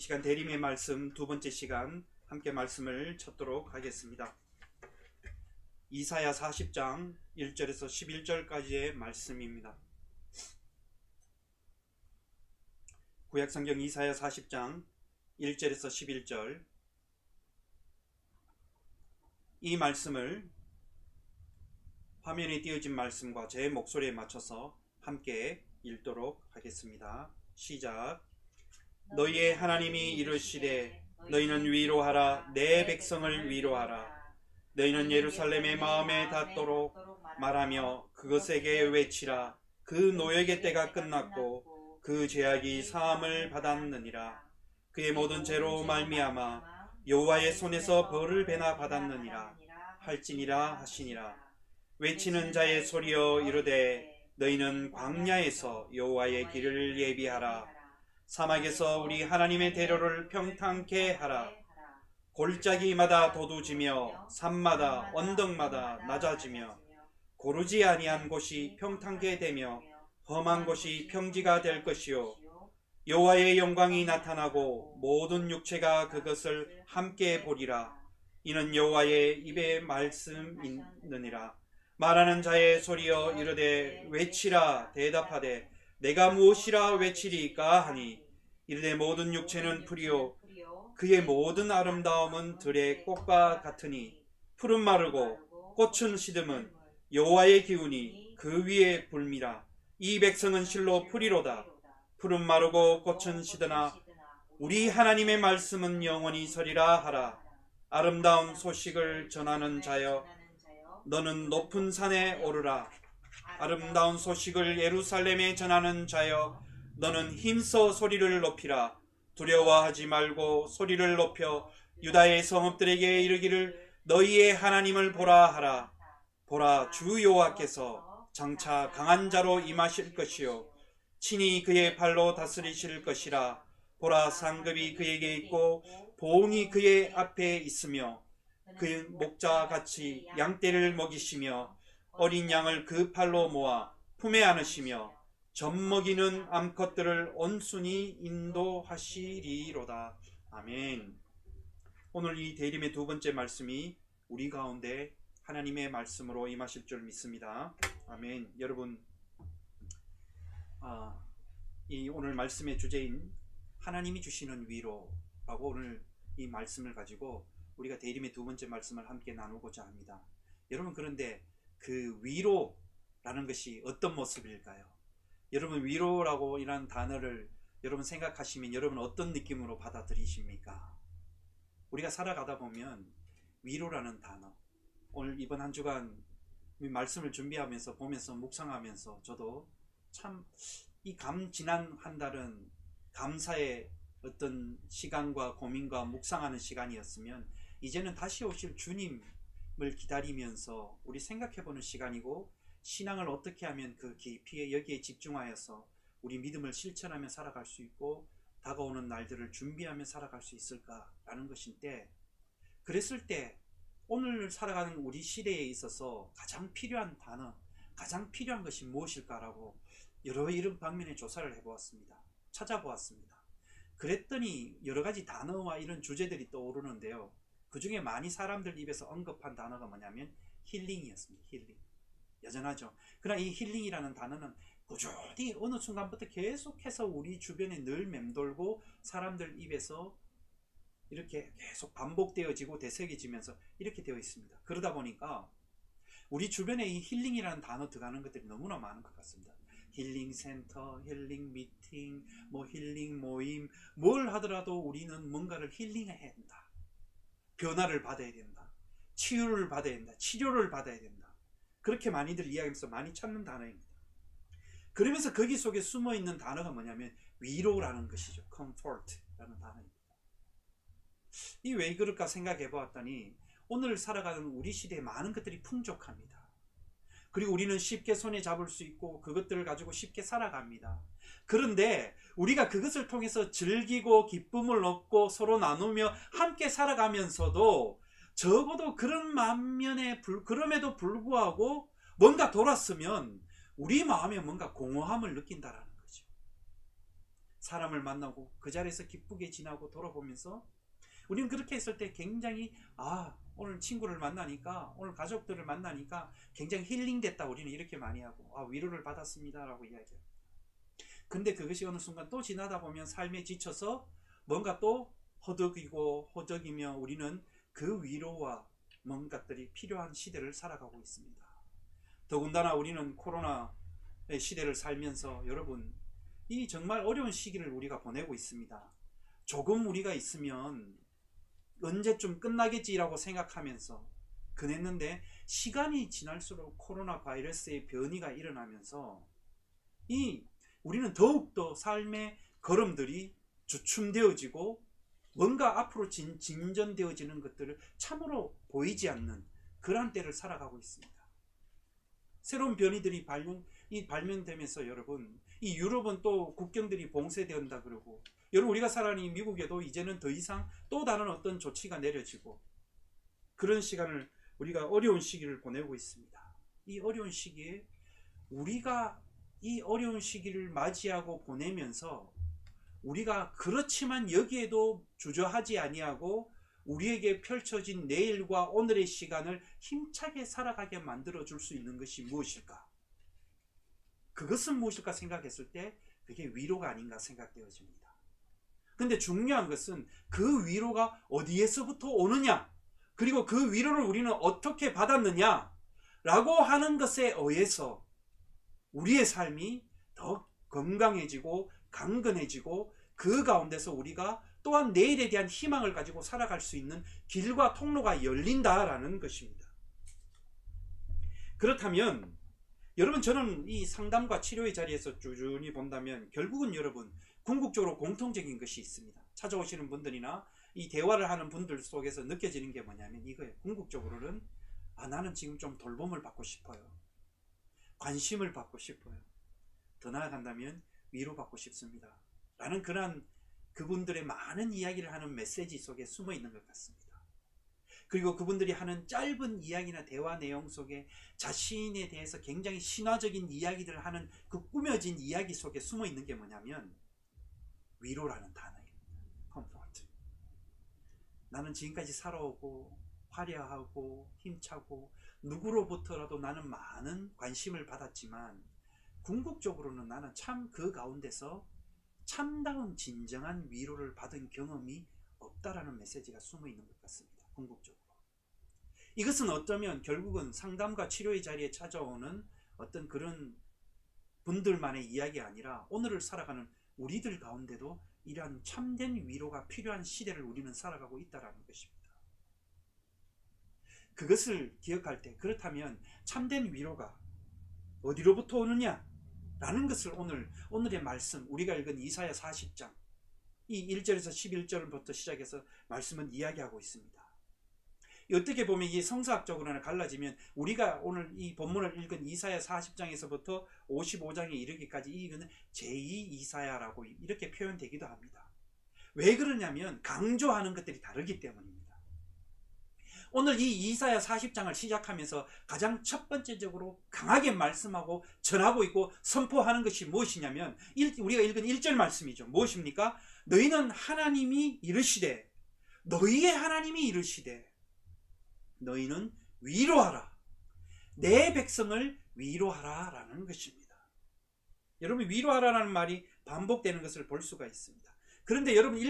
시간 대림의 말씀 두 번째 시간 함께 말씀을 찾도록 하겠습니다. 이사야 40장 1절에서 11절까지의 말씀입니다. 구약성경 이사야 40장 1절에서 11절, 이 말씀을 화면에 띄어진 말씀과 제 목소리에 맞춰서 함께 읽도록 하겠습니다. 시작. 너희의 하나님이 이르시되 너희는 위로하라, 내 백성을 위로하라. 너희는 예루살렘의 마음에 닿도록 말하며 그것에게 외치라. 그 노역의 때가 끝났고 그 죄악이 사함을 받았느니라. 그의 모든 죄로 말미암아 여호와의 손에서 벌을 배나 받았느니라 할지니라 하시니라. 외치는 자의 소리여 이르되 너희는 광야에서 여호와의 길을 예비하라. 사막에서 우리 하나님의 대로를 평탄케 하라. 골짜기마다 도두지며 산마다 언덕마다 낮아지며 고르지 아니한 곳이 평탄케 되며 험한 곳이 평지가 될 것이요, 여호와의 영광이 나타나고 모든 육체가 그것을 함께 보리라. 이는 여호와의 입에 말씀이느니라. 말하는 자의 소리여 이르되 외치라. 대답하되 내가 무엇이라 외치리까 하니 이르되 모든 육체는 풀이요 그의 모든 아름다움은 들의 꽃과 같으니 푸른 마르고 꽃은 시듬은 여호와의 기운이 그 위에 불미라. 이 백성은 실로 풀이로다. 푸른 마르고 꽃은 시드나 우리 하나님의 말씀은 영원히 서리라 하라. 아름다운 소식을 전하는 자여 너는 높은 산에 오르라. 아름다운 소식을 예루살렘에 전하는 자여 너는 힘써 소리를 높이라. 두려워하지 말고 소리를 높여 유다의 성읍들에게 이르기를 너희의 하나님을 보라 하라. 보라, 주 여호와께서 장차 강한 자로 임하실 것이요 친히 그의 발로 다스리실 것이라. 보라, 상급이 그에게 있고 보응이 그의 앞에 있으며 그 목자같이 양떼를 먹이시며 어린 양을 그 팔로 모아 품에 안으시며 젖먹이는 암컷들을 온순히 인도하시리로다. 아멘. 오늘 이 대림의 두 번째 말씀이 우리 가운데 하나님의 말씀으로 임하실 줄 믿습니다. 아멘. 여러분, 이 오늘 말씀의 주제인 하나님이 주시는 위로라고 오늘 이 말씀을 가지고 우리가 대림의 두 번째 말씀을 함께 나누고자 합니다. 여러분, 그런데 그 위로라는 것이 어떤 모습일까요? 여러분, 위로라고 이런 단어를 여러분 생각하시면 여러분 어떤 느낌으로 받아들이십니까? 우리가 살아가다 보면 위로라는 단어, 오늘 이번 한 주간 말씀을 준비하면서 보면서 묵상하면서 저도 참 이 지난 한 달은 감사의 어떤 시간과 고민과 묵상하는 시간이었으면 이제는 다시 오실 주님을 기다리면서 우리 생각해보는 시간이고, 신앙을 어떻게 하면 그 깊이 여기에 집중하여서 우리 믿음을 실천하며 살아갈 수 있고 다가오는 날들을 준비하며 살아갈 수 있을까라는 것인데, 그랬을 때 오늘 살아가는 우리 시대에 있어서 가장 필요한 단어, 가장 필요한 것이 무엇일까라고 여러 이런 방면의 조사를 해보았습니다. 찾아보았습니다. 그랬더니 여러 가지 단어와 이런 주제들이 떠오르는데요, 그 중에 많이 사람들 입에서 언급한 단어가 뭐냐면 힐링이었습니다. 힐링. 여전하죠. 그러나 이 힐링이라는 단어는 꾸준히 어느 순간부터 계속해서 우리 주변에 늘 맴돌고 사람들 입에서 이렇게 계속 반복되어지고 되새겨지면서 이렇게 되어 있습니다. 그러다 보니까 우리 주변에 이 힐링이라는 단어 들어가는 것들이 너무나 많은 것 같습니다. 힐링 센터, 힐링 미팅, 힐링 모임, 뭘 하더라도 우리는 뭔가를 힐링해야 된다. 변화를 받아야 된다. 치유를 받아야 된다. 치료를 받아야 된다. 그렇게 많이들 이야기하면서 많이 찾는 단어입니다. 그러면서 거기 속에 숨어있는 단어가 뭐냐면 위로라는 것이죠. comfort라는 단어입니다. 이 왜 그럴까 생각해 보았더니 오늘 살아가는 우리 시대에 많은 것들이 풍족합니다. 그리고 우리는 쉽게 손에 잡을 수 있고 그것들을 가지고 쉽게 살아갑니다. 그런데 우리가 그것을 통해서 즐기고 기쁨을 얻고 서로 나누며 함께 살아가면서도 적어도 그런 만면에 그럼에도 불구하고 뭔가 돌았으면 우리 마음에 뭔가 공허함을 느낀다라는 거죠. 사람을 만나고 그 자리에서 기쁘게 지나고 돌아보면서 우리는 그렇게 했을 때 굉장히 오늘 친구를 만나니까, 오늘 가족들을 만나니까 굉장히 힐링됐다, 우리는 이렇게 많이 하고, 위로를 받았습니다 라고 이야기해요. 근데 그것이 어느 순간 또 지나다 보면 삶에 지쳐서 뭔가 또 허덕이고 허덕이며 우리는 그 위로와 뭔가들이 필요한 시대를 살아가고 있습니다. 더군다나 우리는 코로나의 시대를 살면서 여러분, 이 정말 어려운 시기를 우리가 보내고 있습니다. 조금 우리가 있으면 언제쯤 끝나겠지라고 생각하면서 그랬는데, 시간이 지날수록 코로나 바이러스의 변이가 일어나면서 우리는 더욱더 삶의 걸음들이 주춤되어지고 뭔가 앞으로 진전되어지는 것들을 참으로 보이지 않는 그러한 때를 살아가고 있습니다. 새로운 변이들이 발명되면서 여러분, 이 유럽은 또 국경들이 봉쇄된다 그러고, 여러분 우리가 살아가는 이 미국에도 이제는 더 이상 또 다른 어떤 조치가 내려지고, 그런 시간을 우리가 어려운 시기를 보내고 있습니다. 이 어려운 시기에 우리가 이 어려운 시기를 맞이하고 보내면서 우리가 그렇지만 여기에도 주저하지 아니하고 우리에게 펼쳐진 내일과 오늘의 시간을 힘차게 살아가게 만들어 줄 수 있는 것이 무엇일까? 그것은 무엇일까 생각했을 때 그게 위로가 아닌가 생각되어집니다. 근데 중요한 것은 그 위로가 어디에서부터 오느냐, 그리고 그 위로를 우리는 어떻게 받았느냐 라고 하는 것에 의해서 우리의 삶이 더 건강해지고 강건해지고, 그 가운데서 우리가 또한 내일에 대한 희망을 가지고 살아갈 수 있는 길과 통로가 열린다라는 것입니다. 그렇다면 여러분, 저는 이 상담과 치료의 자리에서 꾸준히 본다면 결국은 여러분, 궁극적으로 공통적인 것이 있습니다. 찾아오시는 분들이나 이 대화를 하는 분들 속에서 느껴지는 게 뭐냐면 이거예요. 궁극적으로는 나는 지금 좀 돌봄을 받고 싶어요. 관심을 받고 싶어요. 더 나아간다면 위로받고 싶습니다 라는 그런 그분들의 많은 이야기를 하는 메시지 속에 숨어 있는 것 같습니다. 그리고 그분들이 하는 짧은 이야기나 대화 내용 속에 자신에 대해서 굉장히 신화적인 이야기들을 하는 그 꾸며진 이야기 속에 숨어 있는 게 뭐냐면 위로라는 단어입니다. 컴포트. 나는 지금까지 살아오고 화려하고 힘차고 누구로부터라도 나는 많은 관심을 받았지만 궁극적으로는 나는 참 그 가운데서 참다운 진정한 위로를 받은 경험이 없다라는 메시지가 숨어 있는 것 같습니다. 궁극적으로. 이것은 어쩌면 결국은 상담과 치료의 자리에 찾아오는 어떤 그런 분들만의 이야기가 아니라 오늘을 살아가는 우리들 가운데도 이러한 참된 위로가 필요한 시대를 우리는 살아가고 있다는 것입니다. 그것을 기억할 때, 그렇다면 참된 위로가 어디로부터 오느냐 라는 것을 오늘의 말씀, 우리가 읽은 이사야 40장 이 1절에서 11절부터 시작해서 말씀은 이야기하고 있습니다. 어떻게 보면 이 성서학적으로는 갈라지면 우리가 오늘 이 본문을 읽은 이사야 40장에서부터 55장에 이르기까지 이거는 제2 이사야라고 이렇게 표현되기도 합니다. 왜 그러냐면 강조하는 것들이 다르기 때문입니다. 오늘 이 이사야 40장을 시작하면서 가장 첫 번째적으로 강하게 말씀하고 전하고 있고 선포하는 것이 무엇이냐면 우리가 읽은 1절 말씀이죠. 무엇입니까? 너희는 하나님이 이르시되, 너희의 하나님이 이르시되 너희는 위로하라, 내 백성을 위로하라 라는 것입니다. 여러분, 위로하라는 말이 반복되는 것을 볼 수가 있습니다. 그런데 여러분,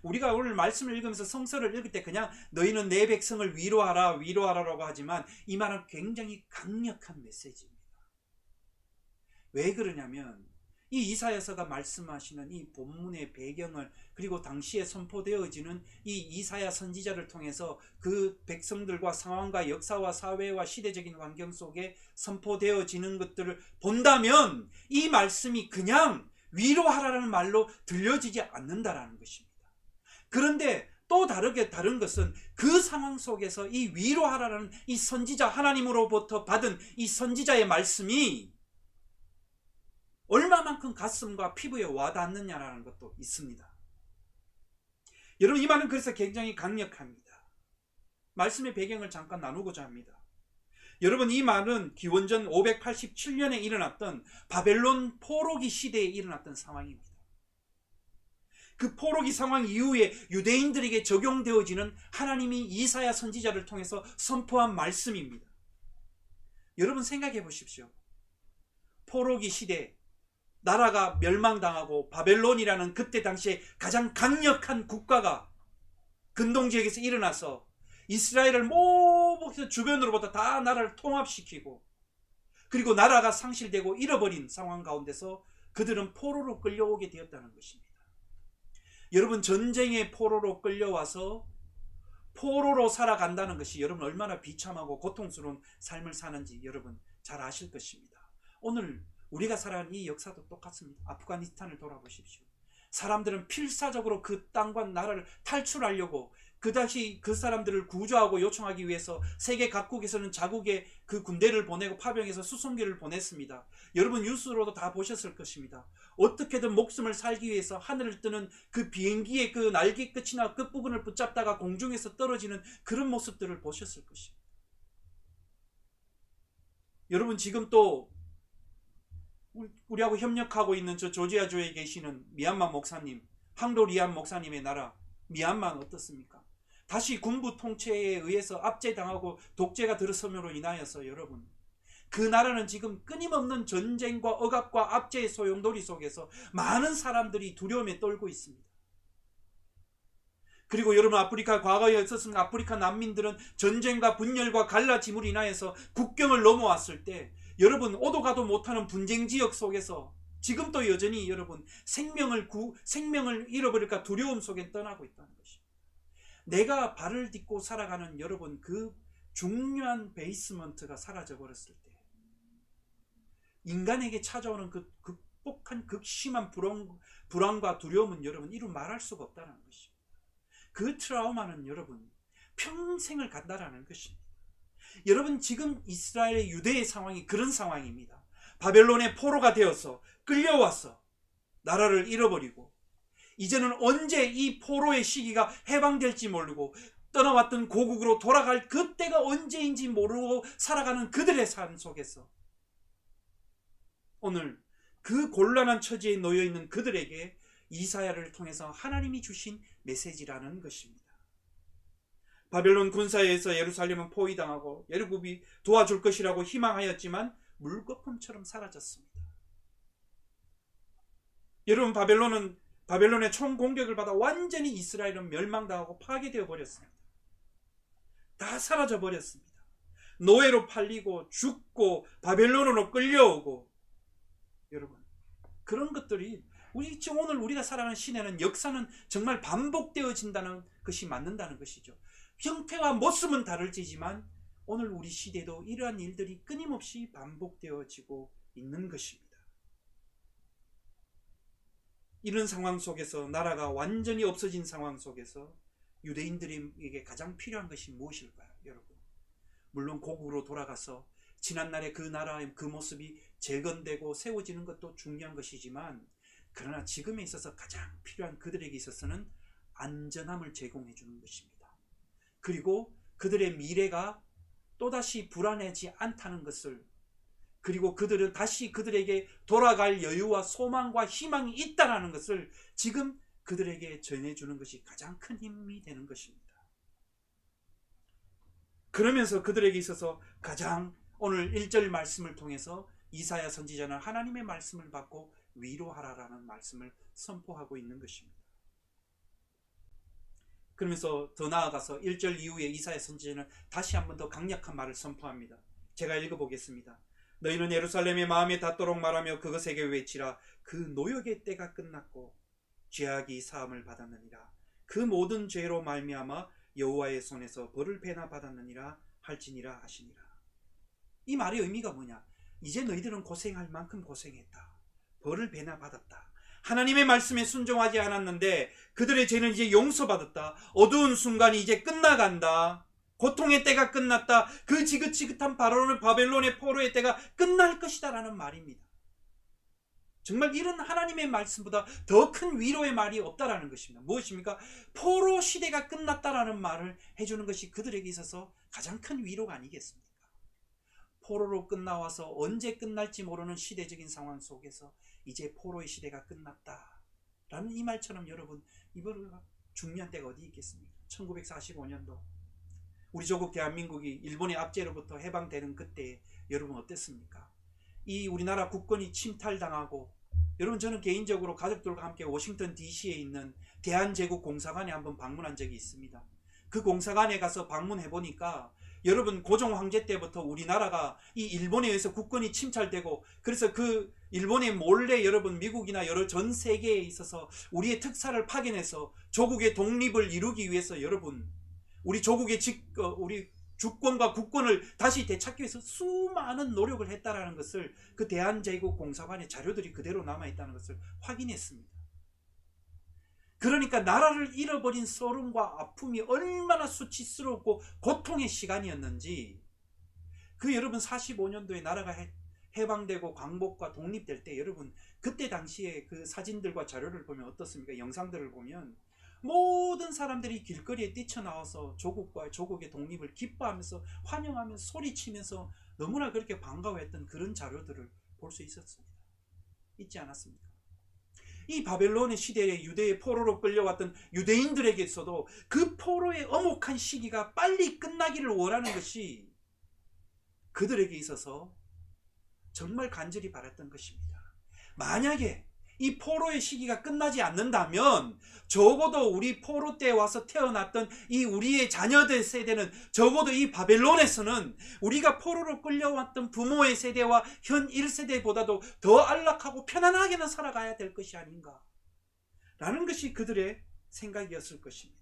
우리가 오늘 말씀을 읽으면서 성서를 읽을 때 그냥 너희는 내 백성을 위로하라 위로하라라고 하지만 이 말은 굉장히 강력한 메시지입니다. 왜 그러냐면 이 이사야서가 말씀하시는 이 본문의 배경을, 그리고 당시에 선포되어지는 이 이사야 선지자를 통해서 그 백성들과 상황과 역사와 사회와 시대적인 환경 속에 선포되어지는 것들을 본다면 이 말씀이 그냥 위로하라는 말로 들려지지 않는다라는 것입니다. 그런데 또 다른 것은 그 상황 속에서 이 위로하라는 이 선지자, 하나님으로부터 받은 이 선지자의 말씀이 얼마만큼 가슴과 피부에 와닿느냐라는 것도 있습니다. 여러분, 이 말은 그래서 굉장히 강력합니다. 말씀의 배경을 잠깐 나누고자 합니다. 여러분, 이 말은 기원전 587년에 일어났던 바벨론 포로기 시대에 일어났던 상황입니다. 그 포로기 상황 이후에 유대인들에게 적용되어지는 하나님이 이사야 선지자를 통해서 선포한 말씀입니다. 여러분 생각해 보십시오. 포로기 시대 나라가 멸망당하고 바벨론이라는 그때 당시에 가장 강력한 국가가 근동지역에서 일어나서 이스라엘을 모두 주변으로부터 다 나라를 통합시키고 그리고 나라가 상실되고 잃어버린 상황 가운데서 그들은 포로로 끌려오게 되었다는 것입니다. 여러분 전쟁의 포로로 끌려와서 포로로 살아간다는 것이 여러분 얼마나 비참하고 고통스러운 삶을 사는지 여러분 잘 아실 것입니다. 오늘 우리가 살아가는 이 역사도 똑같습니다. 아프가니스탄을 돌아보십시오. 사람들은 필사적으로 그 땅과 나라를 탈출하려고 그 당시 그 사람들을 구조하고 요청하기 위해서 세계 각국에서는 자국의 그 군대를 보내고 파병해서 수송기를 보냈습니다. 여러분 뉴스로도 다 보셨을 것입니다. 어떻게든 목숨을 살기 위해서 하늘을 뜨는 그 비행기의 그 날개 끝이나 끝부분을 붙잡다가 공중에서 떨어지는 그런 모습들을 보셨을 것입니다. 여러분 지금 또 우리하고 협력하고 있는 저 조지아주에 계시는 미얀마 목사님, 항도리안 목사님의 나라 미얀마는 어떻습니까? 다시 군부 통치에 의해서 압제당하고 독재가 들어섬으로 인하여서 여러분 그 나라는 지금 끊임없는 전쟁과 억압과 압제의 소용돌이 속에서 많은 사람들이 두려움에 떨고 있습니다. 그리고 여러분 아프리카 과거에 있었습니다. 아프리카 난민들은 전쟁과 분열과 갈라짐으로 인하여서 국경을 넘어왔을 때 여러분 오도 가도 못하는 분쟁 지역 속에서 지금도 여전히 여러분 생명을 잃어버릴까 두려움 속에 떠나고 있다는 것입니다. 내가 발을 딛고 살아가는 여러분 그 중요한 베이스먼트가 사라져 버렸을 때 인간에게 찾아오는 그 극복한 극심한 불안과 두려움은 여러분 이루 말할 수가 없다는 것입니다. 그 트라우마는 여러분 평생을 간다라는 것입니다. 여러분 지금 이스라엘의 유대의 상황이 그런 상황입니다. 바벨론의 포로가 되어서 끌려와서 나라를 잃어버리고 이제는 언제 이 포로의 시기가 해방될지 모르고 떠나왔던 고국으로 돌아갈 그때가 언제인지 모르고 살아가는 그들의 삶 속에서 오늘 그 곤란한 처지에 놓여있는 그들에게 이사야를 통해서 하나님이 주신 메시지라는 것입니다. 바벨론 군사에 의해서 예루살렘은 포위당하고 예루굽이 도와줄 것이라고 희망하였지만 물거품처럼 사라졌습니다. 여러분 바벨론의 총공격을 받아 완전히 이스라엘은 멸망당하고 파괴되어 버렸습니다. 다 사라져 버렸습니다. 노예로 팔리고 죽고 바벨론으로 끌려오고 여러분 그런 것들이 지금 오늘 우리가 살아가는 시대는 역사는 정말 반복되어진다는 것이 맞는다는 것이죠. 형태와 모습은 다를지만 오늘 우리 시대도 이러한 일들이 끊임없이 반복되어지고 있는 것입니다. 이런 상황 속에서 나라가 완전히 없어진 상황 속에서 유대인들에게 가장 필요한 것이 무엇일까요? 여러분 물론 고국으로 돌아가서 지난날의 그 나라의 그 모습이 재건되고 세워지는 것도 중요한 것이지만 그러나 지금에 있어서 가장 필요한 그들에게 있어서는 안전함을 제공해 주는 것입니다. 그리고 그들의 미래가 또다시 불안하지 않다는 것을 그리고 그들은 다시 그들에게 돌아갈 여유와 소망과 희망이 있다는 것을 지금 그들에게 전해주는 것이 가장 큰 힘이 되는 것입니다. 그러면서 그들에게 있어서 가장 오늘 1절 말씀을 통해서 이사야 선지자는 하나님의 말씀을 받고 위로하라라는 말씀을 선포하고 있는 것입니다. 그러면서 더 나아가서 1절 이후에 이사야 선지자는 다시 한 번 더 강력한 말을 선포합니다. 제가 읽어보겠습니다. 너희는 예루살렘의 마음에 닿도록 말하며 그것에게 외치라. 그 노역의 때가 끝났고 죄악이 사함을 받았느니라. 그 모든 죄로 말미암아 여호와의 손에서 벌을 배나 받았느니라 할지니라 하시니라. 이 말의 의미가 뭐냐? 이제 너희들은 고생할 만큼 고생했다. 벌을 배나 받았다. 하나님의 말씀에 순종하지 않았는데 그들의 죄는 이제 용서받았다. 어두운 순간이 이제 끝나간다. 고통의 때가 끝났다. 그 지긋지긋한 바벨론의 포로의 때가 끝날 것이다 라는 말입니다. 정말 이런 하나님의 말씀보다 더 큰 위로의 말이 없다라는 것입니다. 무엇입니까? 포로 시대가 끝났다라는 말을 해주는 것이 그들에게 있어서 가장 큰 위로가 아니겠습니까? 포로로 끝나와서 언제 끝날지 모르는 시대적인 상황 속에서 이제 포로의 시대가 끝났다. 라는 이 말처럼 여러분, 이번 중요한 때가 어디 있겠습니까? 1945년도 우리 조국 대한민국이 일본의 압제로부터 해방되는 그때 여러분 어땠습니까? 이 우리나라 국권이 침탈당하고, 여러분 저는 개인적으로 가족들과 함께 워싱턴 DC에 있는 대한제국공사관에 한번 방문한 적이 있습니다. 그 공사관에 가서 방문해 보니까 여러분 고종 황제 때부터 우리나라가 이 일본에 의해서 국권이 침탈되고, 그래서 그 일본의 몰래 여러분 미국이나 여러 전 세계에 있어서 우리의 특사를 파견해서 조국의 독립을 이루기 위해서 여러분 우리 조국의 우리 주권과 국권을 다시 되찾기 위해서 수많은 노력을 했다라는 것을 그 대한제국공사관의 자료들이 그대로 남아있다는 것을 확인했습니다. 그러니까 나라를 잃어버린 서름과 아픔이 얼마나 수치스럽고 고통의 시간이었는지, 그 여러분 45년도에 나라가 해방되고 광복과 독립될 때 여러분 그때 당시에 그 사진들과 자료를 보면 어떻습니까? 영상들을 보면 모든 사람들이 길거리에 뛰쳐나와서 조국과 조국의 독립을 기뻐하면서 환영하면서 소리치면서 너무나 그렇게 반가워했던 그런 자료들을 볼 수 있었습니다. 있지 않았습니까? 이 바벨론의 시대에 유대의 포로로 끌려왔던 유대인들에게서도 그 포로의 엄혹한 시기가 빨리 끝나기를 원하는 것이 그들에게 있어서 정말 간절히 바랐던 것입니다. 만약에 이 포로의 시기가 끝나지 않는다면 적어도 우리 포로 때 와서 태어났던 이 우리의 자녀들 세대는 적어도 이 바벨론에서는 우리가 포로로 끌려왔던 부모의 세대와 현 1세대보다도 더 안락하고 편안하게는 살아가야 될 것이 아닌가 라는 것이 그들의 생각이었을 것입니다.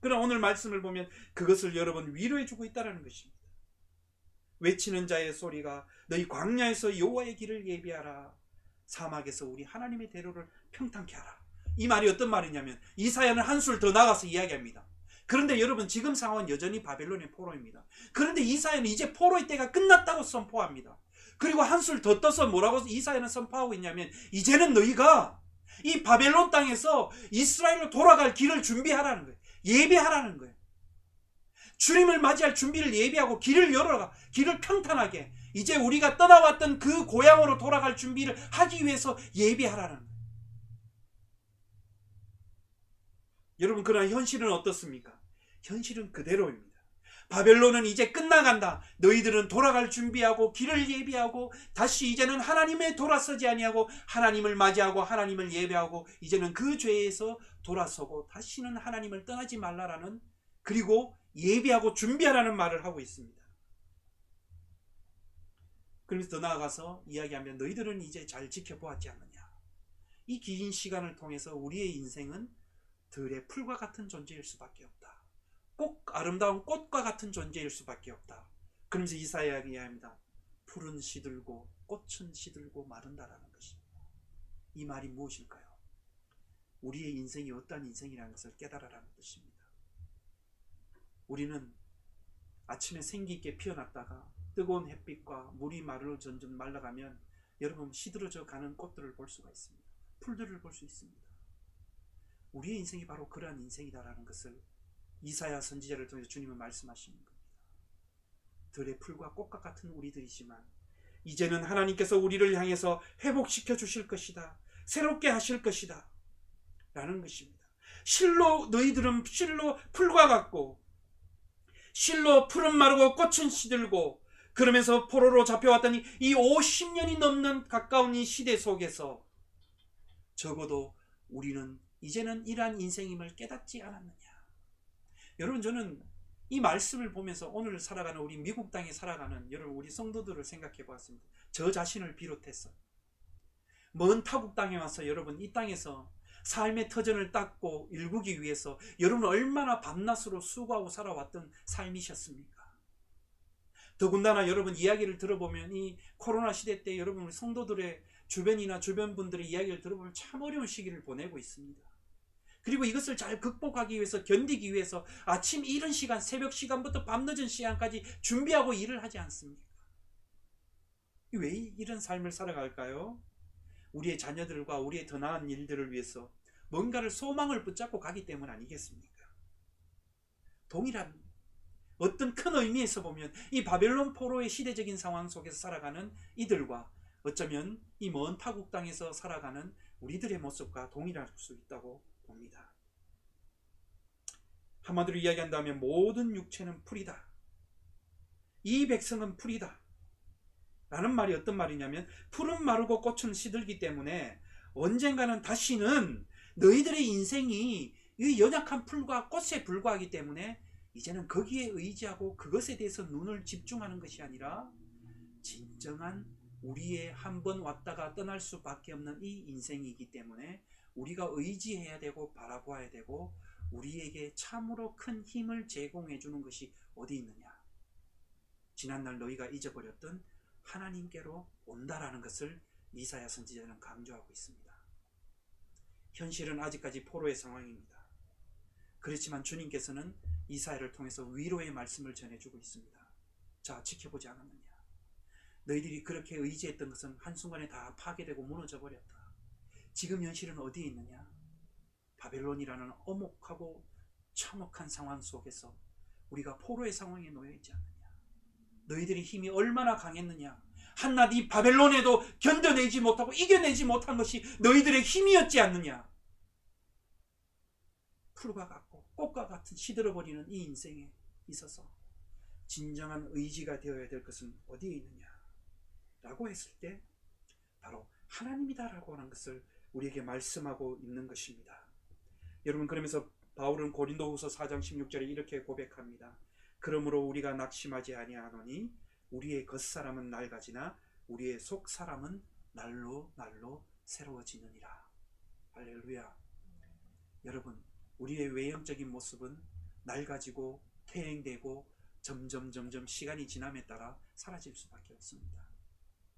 그러나 오늘 말씀을 보면 그것을 여러분 위로해 주고 있다는 것입니다. 외치는 자의 소리가 너희 광야에서 여호와의 길을 예비하라, 사막에서 우리 하나님의 대로를 평탄케 하라. 이 말이 어떤 말이냐면 이사야는 한술 더 나가서 이야기합니다. 그런데 여러분 지금 상황은 여전히 바벨론의 포로입니다. 그런데 이사야는 이제 포로의 때가 끝났다고 선포합니다. 그리고 한술 더 떠서 뭐라고 이사야는 선포하고 있냐면 이제는 너희가 이 바벨론 땅에서 이스라엘로 돌아갈 길을 준비하라는 거예요. 예비하라는 거예요. 주님을 맞이할 준비를 예비하고 길을 열어라. 길을 평탄하게. 이제 우리가 떠나왔던 그 고향으로 돌아갈 준비를 하기 위해서 예비하라는 거예요. 여러분 그러나 현실은 어떻습니까? 현실은 그대로입니다. 바벨론은 이제 끝나간다. 너희들은 돌아갈 준비하고 길을 예비하고 다시 이제는 하나님에 돌아서지 아니하고 하나님을 맞이하고 하나님을 예배하고 이제는 그 죄에서 돌아서고 다시는 하나님을 떠나지 말라라는, 그리고 예비하고 준비하라는 말을 하고 있습니다. 그러면서 더 나아가서 이야기하면 너희들은 이제 잘 지켜보았지 않느냐. 이 긴 시간을 통해서 우리의 인생은 들의 풀과 같은 존재일 수밖에 없다. 꼭 아름다운 꽃과 같은 존재일 수밖에 없다. 그러면서 이사야가 이야기합니다. 풀은 시들고 꽃은 시들고 마른다라는 것입니다. 이 말이 무엇일까요? 우리의 인생이 어떠한 인생이라는 것을 깨달으라는 뜻입니다. 우리는 아침에 생기 있게 피어났다가 뜨거운 햇빛과 물이 마르고 점점 말라가면 여러분 시들어져 가는 꽃들을 볼 수가 있습니다. 풀들을 볼 수 있습니다. 우리의 인생이 바로 그러한 인생이다라는 것을 이사야 선지자를 통해서 주님은 말씀하시는 겁니다. 들의 풀과 꽃과 같은 우리들이지만 이제는 하나님께서 우리를 향해서 회복시켜 주실 것이다. 새롭게 하실 것이다. 라는 것입니다. 실로 너희들은 실로 풀과 같고 실로 풀은 마르고 꽃은 시들고, 그러면서 포로로 잡혀왔더니 이 50년이 넘는 가까운 이 시대 속에서 적어도 우리는 이제는 이러한 인생임을 깨닫지 않았느냐. 여러분 저는 이 말씀을 보면서 오늘 살아가는 우리 미국 땅에 살아가는 여러분 우리 성도들을 생각해 보았습니다. 저 자신을 비롯해서 먼 타국 땅에 와서 여러분 이 땅에서 삶의 터전을 닦고 일구기 위해서 여러분 얼마나 밤낮으로 수고하고 살아왔던 삶이셨습니까? 더군다나 여러분 이야기를 들어보면 이 코로나 시대 때 여러분 우리 성도들의 주변이나 주변 분들의 이야기를 들어보면 참 어려운 시기를 보내고 있습니다. 그리고 이것을 잘 극복하기 위해서 견디기 위해서 아침 이른 시간 새벽 시간부터 밤늦은 시간까지 준비하고 일을 하지 않습니까? 왜 이런 삶을 살아갈까요? 우리의 자녀들과 우리의 더 나은 일들을 위해서 뭔가를 소망을 붙잡고 가기 때문 아니겠습니까? 동일한 어떤 큰 의미에서 보면 이 바벨론 포로의 시대적인 상황 속에서 살아가는 이들과 어쩌면 이 먼 타국 땅에서 살아가는 우리들의 모습과 동일할 수 있다고 봅니다. 한마디로 이야기한다면 모든 육체는 풀이다. 이 백성은 풀이다. 라는 말이 어떤 말이냐면 풀은 마르고 꽃은 시들기 때문에 언젠가는 다시는 너희들의 인생이 이 연약한 풀과 꽃에 불과하기 때문에 이제는 거기에 의지하고 그것에 대해서 눈을 집중하는 것이 아니라 진정한 우리의 한 번 왔다가 떠날 수밖에 없는 이 인생이기 때문에 우리가 의지해야 되고 바라보아야 되고 우리에게 참으로 큰 힘을 제공해 주는 것이 어디 있느냐? 지난날 너희가 잊어버렸던 하나님께로 온다라는 것을 이사야 선지자는 강조하고 있습니다. 현실은 아직까지 포로의 상황입니다. 그렇지만 주님께서는 이사야를 통해서 위로의 말씀을 전해주고 있습니다. 자, 지켜보지 않았느냐? 너희들이 그렇게 의지했던 것은 한순간에 다 파괴되고 무너져 버렸다. 지금 현실은 어디에 있느냐? 바벨론이라는 엄혹하고 참혹한 상황 속에서 우리가 포로의 상황에 놓여 있지 않느냐? 너희들의 힘이 얼마나 강했느냐? 한낱 이 바벨론에도 견뎌내지 못하고 이겨내지 못한 것이 너희들의 힘이었지 않느냐? 풀과 같고 꽃과 같은 시들어버리는 이 인생에 있어서 진정한 의지가 되어야 될 것은 어디에 있느냐? 라고 했을 때 바로 하나님이다라고 하는 것을 우리에게 말씀하고 있는 것입니다. 여러분, 그러면서 바울은 고린도후서 4장 16절에 이렇게 고백합니다. 그러므로 우리가 낙심하지 아니하노니 우리의 겉사람은 낡아지나 우리의 속사람은 날로 새로워지느니라. 할렐루야. 여러분, 우리의 외형적인 모습은 낡아지고 퇴행되고 점점 시간이 지남에 따라 사라질 수밖에 없습니다.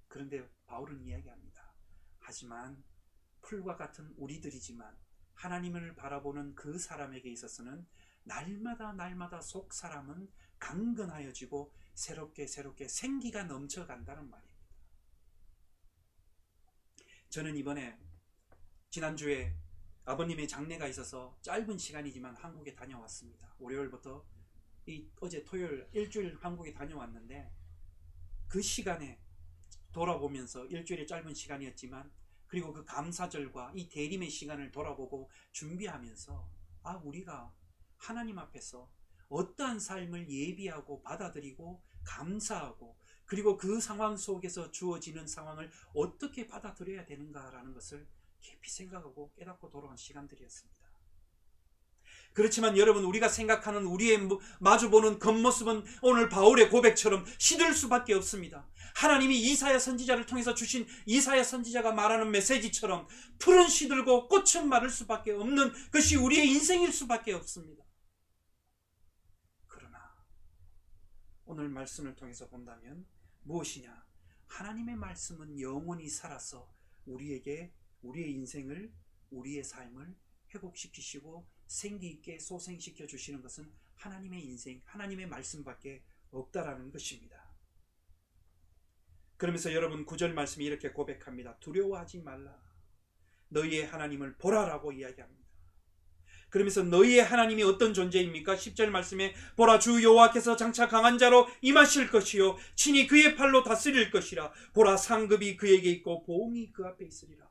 그런데 바울은 이야기합니다. 하지만 풀과 같은 우리들이지만 하나님을 바라보는 그 사람에게 있어서는 날마다 속사람은 강건하여지고 새롭게 생기가 넘쳐간다는 말입니다. 저는 이번에 지난주에 아버님의 장례가 있어서 짧은 시간이지만 한국에 다녀왔습니다. 월요일부터 어제 토요일 일주일 한국에 다녀왔는데 그 시간에 돌아보면서 일주일의 짧은 시간이었지만 그리고 그 감사절과 이 대림의 시간을 돌아보고 준비하면서 우리가 하나님 앞에서 어떠한 삶을 예비하고 받아들이고 감사하고 그리고 그 상황 속에서 주어지는 상황을 어떻게 받아들여야 되는가라는 것을 깊이 생각하고 깨닫고 돌아온 시간들이었습니다. 그렇지만 여러분, 우리가 생각하는 우리의 마주보는 겉모습은 오늘 바울의 고백처럼 시들 수밖에 없습니다. 하나님이 이사야 선지자를 통해서 주신 이사야 선지자가 말하는 메시지처럼 풀은 시들고 꽃은 마를 수밖에 없는 것이 우리의 인생일 수밖에 없습니다. 그러나 오늘 말씀을 통해서 본다면 무엇이냐? 하나님의 말씀은 영원히 살아서 우리에게 우리의 인생을, 우리의 삶을 회복시키시고 생기있게 소생시켜 주시는 것은 하나님의 인생, 하나님의 말씀밖에 없다라는 것입니다. 그러면서 여러분 9절 말씀이 이렇게 고백합니다. 두려워하지 말라. 너희의 하나님을 보라라고 이야기합니다. 그러면서 너희의 하나님이 어떤 존재입니까? 10절 말씀에 보라, 주 여호와께서 장차 강한 자로 임하실 것이요 친히 그의 팔로 다스릴 것이라. 보라, 상급이 그에게 있고 보응이 그 앞에 있으리라.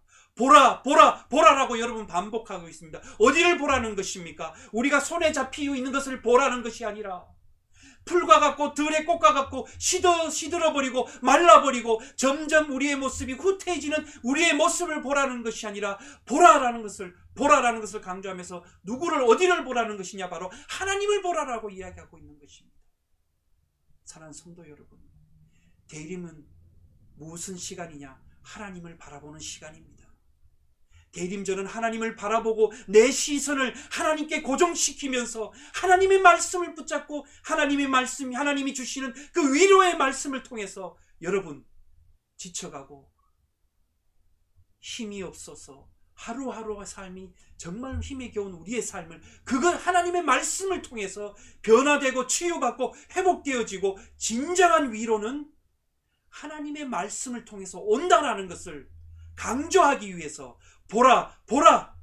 보라라고 여러분 반복하고 있습니다. 어디를 보라는 것입니까? 우리가 손에 잡히고 있는 것을 보라는 것이 아니라 풀과 같고 들의 꽃과 같고 시들어버리고 말라버리고 점점 우리의 모습이 후퇴해지는 우리의 모습을 보라는 것이 아니라 보라라는 것을 강조하면서 누구를 어디를 보라는 것이냐? 바로 하나님을 보라라고 이야기하고 있는 것입니다. 사랑하는 성도 여러분, 대림은 무슨 시간이냐? 하나님을 바라보는 시간입니다. 대림절은 하나님을 바라보고 내 시선을 하나님께 고정시키면서 하나님의 말씀을 붙잡고 하나님이 주시는 그 위로의 말씀을 통해서 여러분 지쳐가고 힘이 없어서 하루하루의 삶이 정말 힘에 겨운 우리의 삶을 그걸 하나님의 말씀을 통해서 변화되고 치유받고 회복되어지고 진정한 위로는 하나님의 말씀을 통해서 온다라는 것을 강조하기 위해서 보라,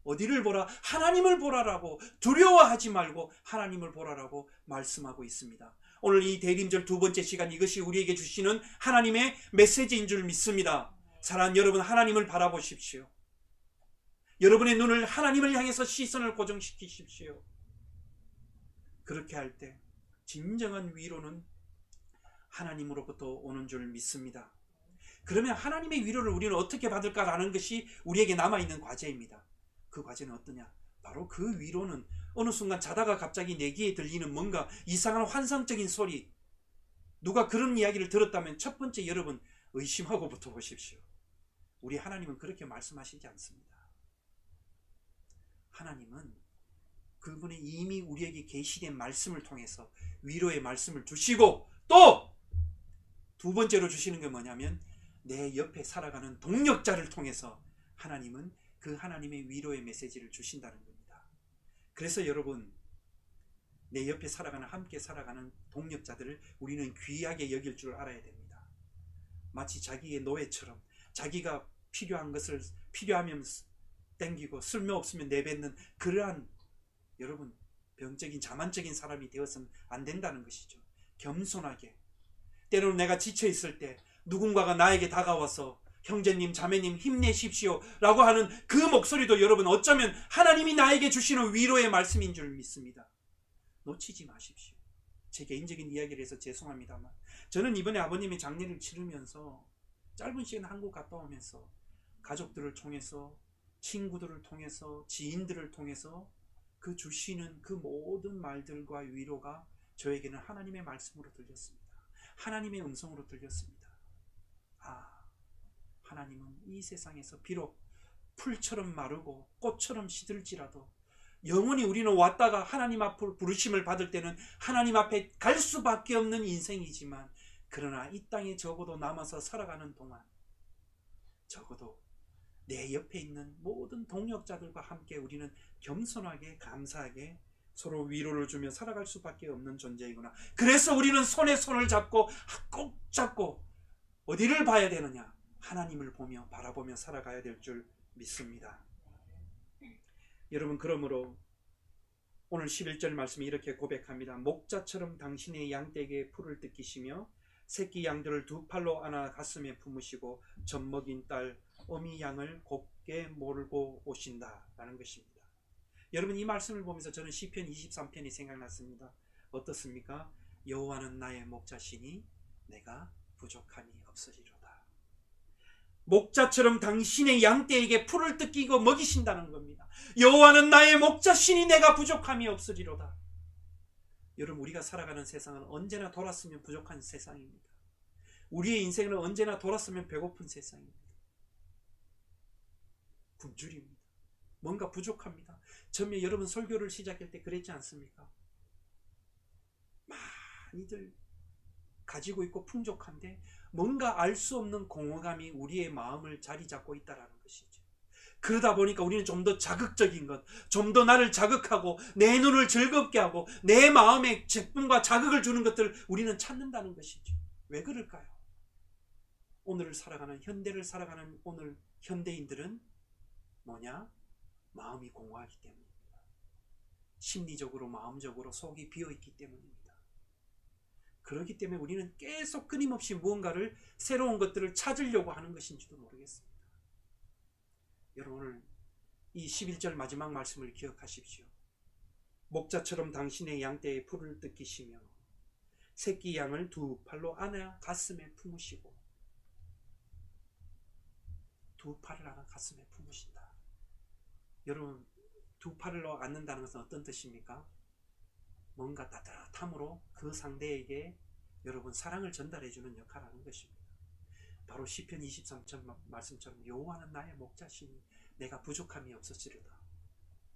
어디를 보라? 하나님을 보라라고, 두려워하지 말고 하나님을 보라라고 말씀하고 있습니다. 오늘 이 대림절 두 번째 시간, 이것이 우리에게 주시는 하나님의 메시지인 줄 믿습니다. 사랑하는 여러분, 하나님을 바라보십시오. 여러분의 눈을 하나님을 향해서 시선을 고정시키십시오. 그렇게 할 때 진정한 위로는 하나님으로부터 오는 줄 믿습니다. 그러면 하나님의 위로를 우리는 어떻게 받을까라는 것이 우리에게 남아있는 과제입니다. 그 과제는 어떠냐? 바로 그 위로는 어느 순간 자다가 갑자기 내 귀에 들리는 뭔가 이상한 환상적인 소리, 누가 그런 이야기를 들었다면 첫 번째 여러분 의심하고부터 보십시오. 우리 하나님은 그렇게 말씀하시지 않습니다. 하나님은 그분이 이미 우리에게 계시된 말씀을 통해서 위로의 말씀을 주시고, 또 두 번째로 주시는 게 뭐냐면 내 옆에 살아가는 동력자를 통해서 하나님은 그 하나님의 위로의 메시지를 주신다는 겁니다. 그래서 여러분, 내 옆에 살아가는, 함께 살아가는 동력자들을 우리는 귀하게 여길 줄 알아야 됩니다. 마치 자기의 노예처럼 자기가 필요한 것을 필요하면 땡기고 쓸모없으면 내뱉는 그러한, 여러분, 병적인 자만적인 사람이 되어서는 안 된다는 것이죠. 겸손하게, 때로는 내가 지쳐있을 때 누군가가 나에게 다가와서 형제님, 자매님 힘내십시오 라고 하는 그 목소리도 여러분 어쩌면 하나님이 나에게 주시는 위로의 말씀인 줄 믿습니다. 놓치지 마십시오. 제 개인적인 이야기를 해서 죄송합니다만, 저는 이번에 아버님의 장례를 치르면서 짧은 시간 한국 갔다 오면서 가족들을 통해서, 친구들을 통해서, 지인들을 통해서 그 주시는 그 모든 말들과 위로가 저에게는 하나님의 말씀으로 들렸습니다. 하나님의 음성으로 들렸습니다. 하나님은 이 세상에서 비록 풀처럼 마르고 꽃처럼 시들지라도 영원히 우리는 왔다가 하나님 앞으로 부르심을 받을 때는 하나님 앞에 갈 수밖에 없는 인생이지만, 그러나 이 땅에 적어도 남아서 살아가는 동안 적어도 내 옆에 있는 모든 동역자들과 함께 우리는 겸손하게, 감사하게 서로 위로를 주며 살아갈 수밖에 없는 존재이구나. 그래서 우리는 손에 손을 잡고 꼭 잡고 어디를 봐야 되느냐? 하나님을 보며 바라보며 살아가야 될 줄 믿습니다. 여러분, 그러므로 오늘 11절 말씀이 이렇게 고백합니다. 목자처럼 당신의 양떼에게 풀을 뜯기시며 새끼 양들을 두 팔로 안아 가슴에 품으시고 젖먹인 딸 어미 양을 곱게 몰고 오신다 라는 것입니다. 여러분, 이 말씀을 보면서 저는 시편 23편이 생각났습니다. 어떻습니까? 여호와는 나의 목자시니 내가 부족함이 없으리로다. 목자처럼 당신의 양떼에게 풀을 뜯기고 먹이신다는 겁니다. 여호와는 나의 목자시니 내가 부족함이 없으리로다. 여러분, 우리가 살아가는 세상은 언제나 돌았으면 부족한 세상입니다. 우리의 인생은 언제나 돌았으면 배고픈 세상입니다. 굶주립니다. 뭔가 부족합니다. 처음에 여러분 설교를 시작할 때 그랬지 않습니까? 많이들 가지고 있고 풍족한데 뭔가 알 수 없는 공허감이 우리의 마음을 자리 잡고 있다는 것이죠. 그러다 보니까 우리는 좀 더 자극적인 것, 좀 더 나를 자극하고 내 눈을 즐겁게 하고 내 마음에 기쁨과 자극을 주는 것들을 우리는 찾는다는 것이죠. 왜 그럴까요? 오늘을 살아가는, 현대를 살아가는 오늘 현대인들은 뭐냐? 마음이 공허하기 때문입니다. 심리적으로, 마음적으로 속이 비어있기 때문입니다. 그렇기 때문에 우리는 계속 끊임없이 무언가를, 새로운 것들을 찾으려고 하는 것인지도 모르겠습니다. 여러분, 오늘 이 11절 마지막 말씀을 기억하십시오. 목자처럼 당신의 양떼의 풀을 뜯기시며 새끼 양을 두 팔로 안아 가슴에 품으시고, 두 팔을 안아 가슴에 품으신다. 여러분, 두 팔로 안는다는 것은 어떤 뜻입니까? 뭔가 따뜻함으로 그 상대에게 여러분 사랑을 전달해 주는 역할을 하는 것입니다. 바로 시편 23편 말씀처럼 여호와는 나의 목자시니 내가 부족함이 없으리로다.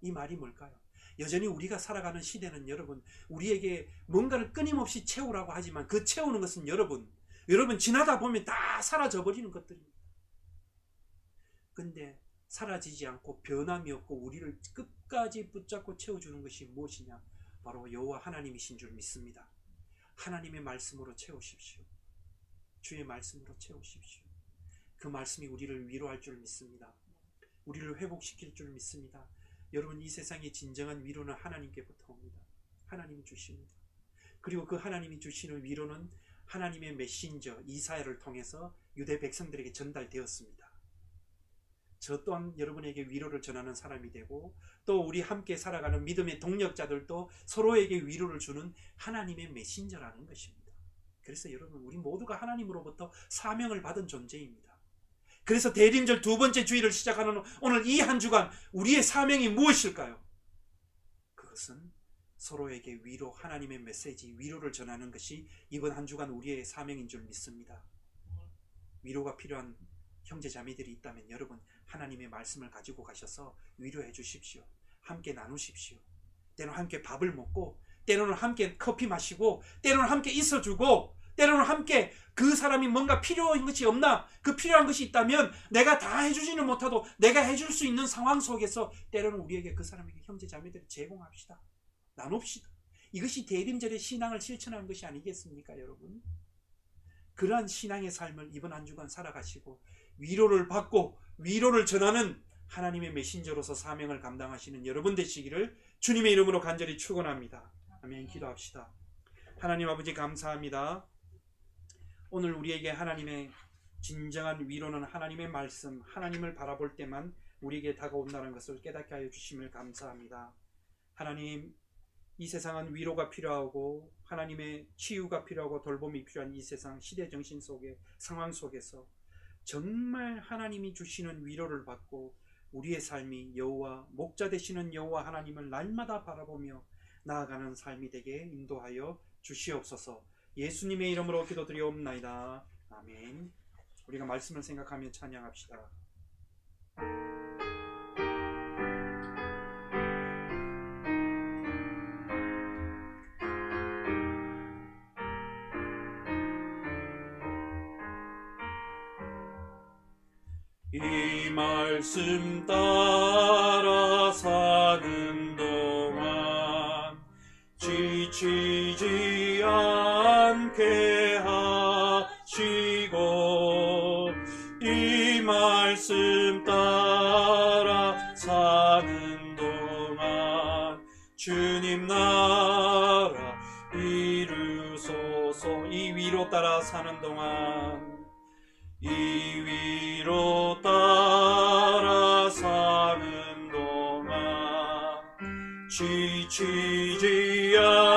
이 말이 뭘까요? 여전히 우리가 살아가는 시대는 여러분, 우리에게 뭔가를 끊임없이 채우라고 하지만 그 채우는 것은 여러분 지나다 보면 다 사라져 버리는 것들입니다. 근데 사라지지 않고 변함이 없고 우리를 끝까지 붙잡고 채워주는 것이 무엇이냐? 바로 여호와 하나님이신 줄 믿습니다. 하나님의 말씀으로 채우십시오. 주의 말씀으로 채우십시오. 그 말씀이 우리를 위로할 줄 믿습니다. 우리를 회복시킬 줄 믿습니다. 여러분, 이 세상의 진정한 위로는 하나님께부터 옵니다. 하나님이 주십니다. 그리고 그 하나님이 주시는 위로는 하나님의 메신저 이사야를 통해서 유대 백성들에게 전달되었습니다. 저 또한 여러분에게 위로를 전하는 사람이 되고, 또 우리 함께 살아가는 믿음의 동력자들도 서로에게 위로를 주는 하나님의 메신저라는 것입니다. 그래서 여러분, 우리 모두가 하나님으로부터 사명을 받은 존재입니다. 그래서 대림절 두 번째 주일을 시작하는 오늘 이 한 주간 우리의 사명이 무엇일까요? 그것은 서로에게 위로, 하나님의 메시지, 위로를 전하는 것이 이번 한 주간 우리의 사명인 줄 믿습니다. 위로가 필요한 형제 자매들이 있다면 여러분, 하나님의 말씀을 가지고 가셔서 위로해 주십시오. 함께 나누십시오. 때로는 함께 밥을 먹고, 때로는 함께 커피 마시고, 때로는 함께 있어주고, 때로는 함께 그 사람이 뭔가 필요한 것이 없나, 그 필요한 것이 있다면 내가 다 해주지는 못하도 내가 해줄 수 있는 상황 속에서 때로는 우리에게 그 사람에게 형제 자매들을 제공합시다. 나눕시다. 이것이 대림절의 신앙을 실천하는 것이 아니겠습니까, 여러분? 그러한 신앙의 삶을 이번 한 주간 살아가시고 위로를 받고 위로를 전하는 하나님의 메신저로서 사명을 감당하시는 여러분 되시기를 주님의 이름으로 간절히 축원합니다. 아멘. 기도합시다. 하나님 아버지, 감사합니다. 오늘 우리에게 하나님의 진정한 위로는 하나님의 말씀, 하나님을 바라볼 때만 우리에게 다가온다는 것을 깨닫게 하여 주심을 감사합니다. 하나님, 이 세상은 위로가 필요하고 하나님의 치유가 필요하고 돌봄이 필요한 이 세상 시대 정신 속에, 상황 속에서 정말 하나님이 주시는 위로를 받고 우리의 삶이 여호와, 목자 되시는 여호와 하나님을 날마다 바라보며 나아가는 삶이 되게 인도하여 주시옵소서. 예수님의 이름으로 기도드리옵나이다. 아멘. 우리가 말씀을 생각하며 찬양합시다. 이 말씀 따라 사는 동안 지치지 않게 하시고, 이 말씀 따라 사는 동안 주님 나라 이루소서. 이 위로 따라 사는 동안, 이 위로 따라 사는 동안 지치지 않게